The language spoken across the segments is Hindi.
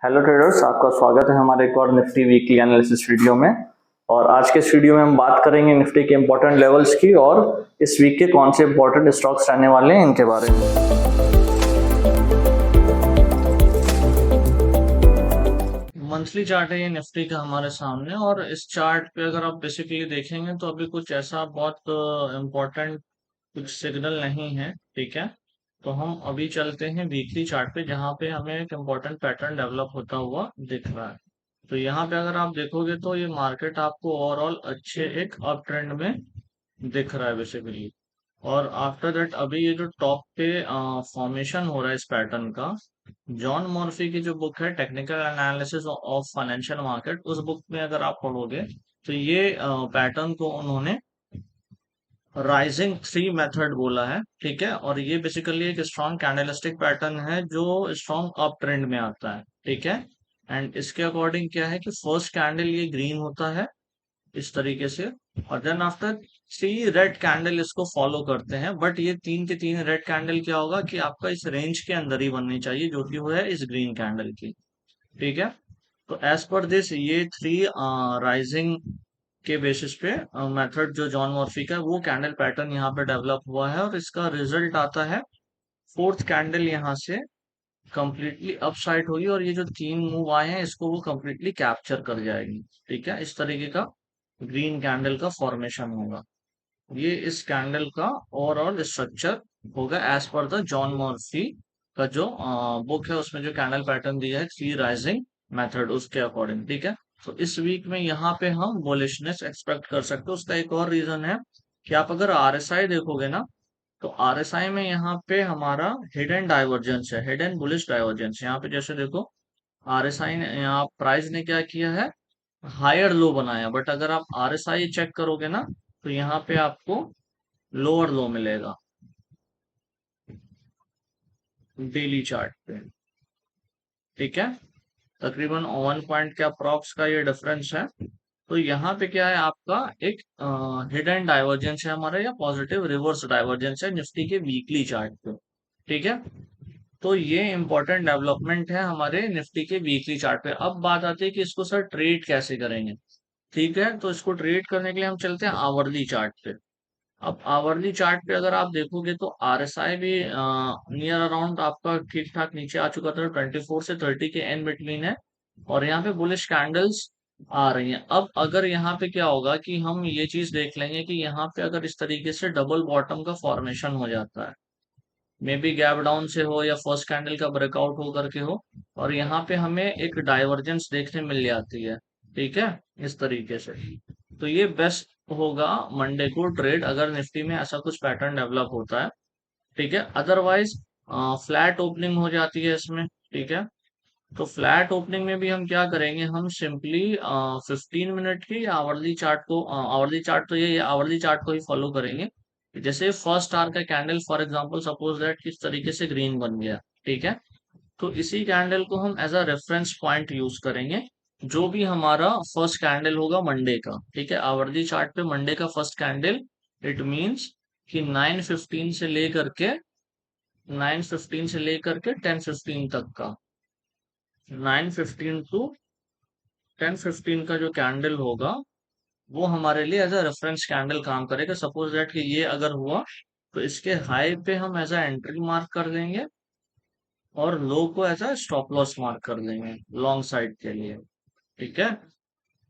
हेलो ट्रेडर्स, आपका स्वागत है हमारे एक और निफ्टी वीकली एनालिसिस वीडियो में। और आज के इस वीडियो में हम बात करेंगे निफ्टी के इंपॉर्टेंट लेवल्स की और इस वीक के कौन से इंपॉर्टेंट स्टॉक्स रहने वाले हैं इनके बारे में। मंथली चार्ट है ये निफ्टी का हमारे सामने, और इस चार्ट पे अगर आप बेसिकली देखेंगे तो अभी कुछ ऐसा बहुत इम्पोर्टेंट कुछ सिग्नल नहीं है। ठीक है, तो हम अभी चलते हैं वीकली चार्ट पे, जहाँ पे हमें एक इम्पोर्टेंट पैटर्न डेवलप होता हुआ दिख रहा है। तो यहाँ पे अगर आप देखोगे तो ये मार्केट आपको ओवरऑल अच्छे एक अप ट्रेंड में दिख रहा है बेसिकली। और आफ्टर दैट अभी ये जो टॉप पे फॉर्मेशन हो रहा है इस पैटर्न का, जॉन मॉर्फी की जो बुक है technical analysis of financial market, उस बुक में अगर आप पढ़ोगे तो ये पैटर्न को उन्होंने राइजिंग थ्री मेथड बोला है। ठीक है, और ये बेसिकली एक स्ट्रॉन्ग कैंडलस्टिक पैटर्न है जो स्ट्रॉन्ग अप ट्रेंड में आता है। ठीक है, एंड इसके अकॉर्डिंग क्या है कि फर्स्ट कैंडल ये ग्रीन होता है इस तरीके से, और then after three red candle इसको फॉलो करते हैं। बट ये तीन के तीन रेड कैंडल क्या होगा कि आपका इस रेंज के अंदर ही बननी चाहिए जो कि वो है इस ग्रीन कैंडल की। ठीक है, तो एज पर दिस ये थ्री राइजिंग के बेसिस पे मेथड जो जॉन मॉर्फी का है, वो कैंडल पैटर्न यहाँ पे डेवलप हुआ है, और इसका रिजल्ट आता है फोर्थ कैंडल यहाँ से कंप्लीटली अपसाइड होगी, और ये जो तीन मूव आए हैं इसको वो कंप्लीटली कैप्चर कर जाएगी। ठीक है, इस तरीके का ग्रीन कैंडल का फॉर्मेशन होगा। ये इस कैंडल का ओवरऑल स्ट्रक्चर होगा as per the John Murphy का जो बुक है, उसमें जो कैंडल पैटर्न दिया है थ्री राइजिंग मेथड, उसके अकॉर्डिंग। ठीक है, तो इस वीक में यहाँ पे हम बुलिशनेस एक्सपेक्ट कर सकते हो। उसका एक और रीजन है कि आप अगर आरएसआई देखोगे ना, तो आरएसआई में यहाँ पे हमारा हिडन डाइवर्जेंस है, हिडन बुलिश डाइवर्जेंस। यहाँ पे जैसे देखो, आरएसआई ने यहाँ प्राइस ने क्या किया है, हायर लो बनाया, बट अगर आप आरएसआई चेक करोगे ना तो यहाँ पे आपको लोअर लो मिलेगा डेली चार्ट पे। ठीक है, तकरीबन 1 पॉइंट के अप्रॉक्स का ये डिफरेंस है। तो यहाँ पे क्या है, आपका एक हिडन डाइवर्जेंस है हमारा, या पॉजिटिव रिवर्स डाइवर्जेंस है निफ्टी के वीकली चार्ट पे। ठीक है, तो ये इंपॉर्टेंट डेवलपमेंट है हमारे निफ्टी के वीकली चार्ट पे। अब बात आती है कि इसको सर ट्रेड कैसे करेंगे। ठीक है, तो इसको ट्रेड करने के लिए हम चलते हैं आवरली चार्ट पे। अब आवरली चार्ट पे अगर आप देखोगे तो आरएसआई भी नियर अराउंड आपका ठीक ठाक नीचे आ चुका था, 24 से 30 के एन बिटवीन है, और यहाँ पे बुलिश कैंडल्स आ रही हैं। अब अगर यहाँ पे क्या होगा कि हम ये चीज देख लेंगे कि यहाँ पे अगर इस तरीके से डबल बॉटम का फॉर्मेशन हो जाता है, मे बी गैप डाउन से हो या फर्स्ट कैंडल का ब्रेकआउट हो करके हो, और यहाँ पे हमें एक डाइवर्जेंस देखने मिल जाती है। ठीक है, इस तरीके से, तो ये बेस्ट होगा मंडे को ट्रेड अगर निफ्टी में ऐसा कुछ पैटर्न डेवलप होता है। ठीक है, अदरवाइज फ्लैट ओपनिंग हो जाती है इसमें। ठीक है, तो फ्लैट ओपनिंग में भी हम क्या करेंगे, हम सिंपली 15 मिनट की आवरली चार्ट को, आवरली चार्ट तो ये आवरली चार्ट को ही फॉलो करेंगे। जैसे फर्स्ट आवर का candle for example suppose that किस तरीके से ग्रीन बन गया। ठीक है, तो इसी कैंडल को हम as a reference point use करेंगे, जो भी हमारा फर्स्ट कैंडल होगा मंडे का। ठीक है, आवरली चार्ट पे मंडे का फर्स्ट कैंडल, इट मींस कि 9:15 से लेकर के 10:15 तक का, 9:15 टू 10:15 का जो कैंडल होगा वो हमारे लिए एज अ रेफरेंस कैंडल काम करेगा। सपोज दैट कि ये अगर हुआ तो इसके हाई पे हम एज अ एंट्री मार्क कर देंगे, और लो को as a stop loss mark कर देंगे लॉन्ग साइड के लिए। ठीक है,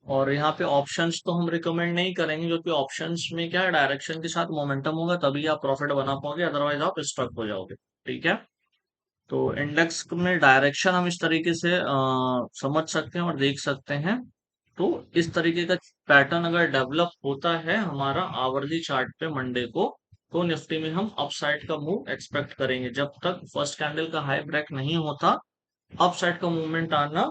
और यहाँ पे ऑप्शंस तो हम रिकमेंड नहीं करेंगे, क्योंकि ऑप्शंस में क्या है, डायरेक्शन के साथ मोमेंटम होगा तभी आप प्रॉफिट बना पाओगे, अदरवाइज आप स्टक हो जाओगे। ठीक है, तो इंडेक्स में डायरेक्शन हम इस तरीके से समझ सकते हैं और देख सकते हैं। तो इस तरीके का पैटर्न अगर डेवलप होता है हमारा आवरली चार्ट पे मंडे को, तो निफ्टी में हम अपसाइड का मूव एक्सपेक्ट करेंगे। जब तक फर्स्ट कैंडल का हाई ब्रेक नहीं होता, अपसाइड का मूवमेंट आना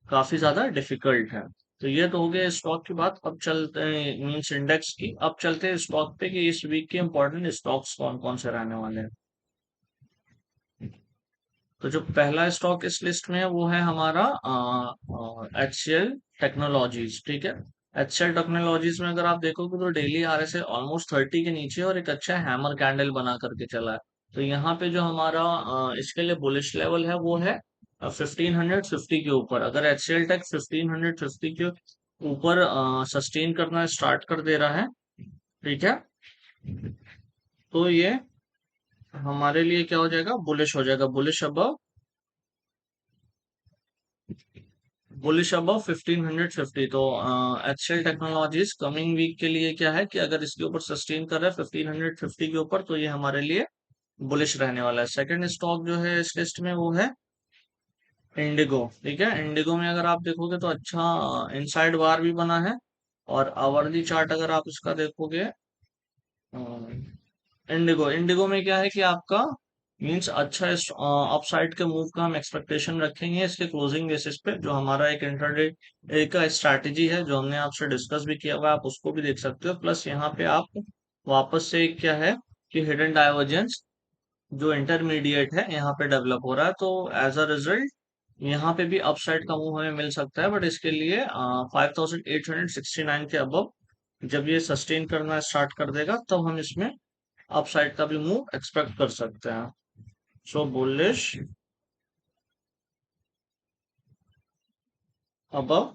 काफी ज्यादा डिफिकल्ट है। तो ये तो हो गया स्टॉक की बात। अब चलते हैं मीन्स इंडेक्स की, अब चलते हैं स्टॉक पे कि इस वीक के इंपॉर्टेंट स्टॉक्स कौन कौन से रहने वाले हैं। तो जो पहला स्टॉक इस लिस्ट में है वो है हमारा HCL टेक्नोलॉजीज। ठीक है, HCL टेक्नोलॉजीज में अगर आप देखोगे तो डेली RSI ऑलमोस्ट 30 के नीचे और एक अच्छा हैमर कैंडल बना करके चला है। तो यहाँ पे जो हमारा इसके लिए बुलिश लेवल है वो है 1550 के ऊपर अगर HCL टेक 1550 के ऊपर सस्टेन करना स्टार्ट कर दे रहा है, ठीक है, तो ये हमारे लिए क्या हो जाएगा, बुलिश हो जाएगा, बुलिश अबव 1550। तो HCL टेक्नोलॉजीज कमिंग वीक के लिए क्या है कि अगर इसके ऊपर सस्टेन कर रहा है 1550 के ऊपर, तो ये हमारे लिए बुलिश रहने वाला है। सेकंड स्टॉक जो है इस लिस्ट में वो है इंडिगो। ठीक है, इंडिगो में अगर आप देखोगे तो अच्छा इनसाइड बार भी बना है, और आवरली चार्ट अगर आप इसका देखोगे, इंडिगो इंडिगो में क्या है कि आपका मींस अच्छा अपसाइड के मूव का हम एक्सपेक्टेशन रखेंगे इसके क्लोजिंग बेसिस पे। जो हमारा एक इंटरडे का स्ट्रैटेजी है जो हमने आपसे डिस्कस भी किया हुआ है, आप उसको भी देख सकते हो। प्लस यहाँ पे आप वापस से एक क्या है कि हिडन डाइवर्जेंस जो इंटरमीडिएट है यहाँ पे डेवलप हो रहा है, तो एज अ रिजल्ट यहाँ पे भी अपसाइड का मूव हमें मिल सकता है। बट इसके लिए 5869 के अबव जब ये सस्टेन करना स्टार्ट कर देगा, तब हम इसमें अपसाइड का भी मूव एक्सपेक्ट कर सकते हैं। सो बुलिश अबव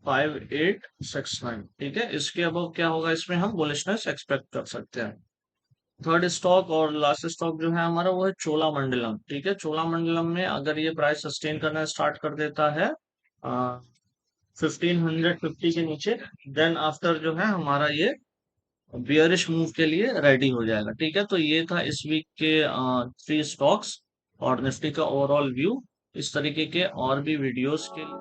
5869, ठीक है, इसके अबव क्या होगा, इसमें हम बुलिशनेस एक्सपेक्ट कर सकते हैं। थर्ड स्टॉक और लास्ट स्टॉक जो है हमारा वो है चोलामंडलम। ठीक है, चोलामंडलम में अगर ये प्राइस सस्टेन करना स्टार्ट कर देता है 1550 के नीचे, देन आफ्टर जो है हमारा ये बियरिश मूव के लिए रेडी हो जाएगा। ठीक है, तो ये था इस वीक के 3 स्टॉक्स और निफ्टी का ओवरऑल व्यू। इस तरीके के और भी वीडियोस के लिए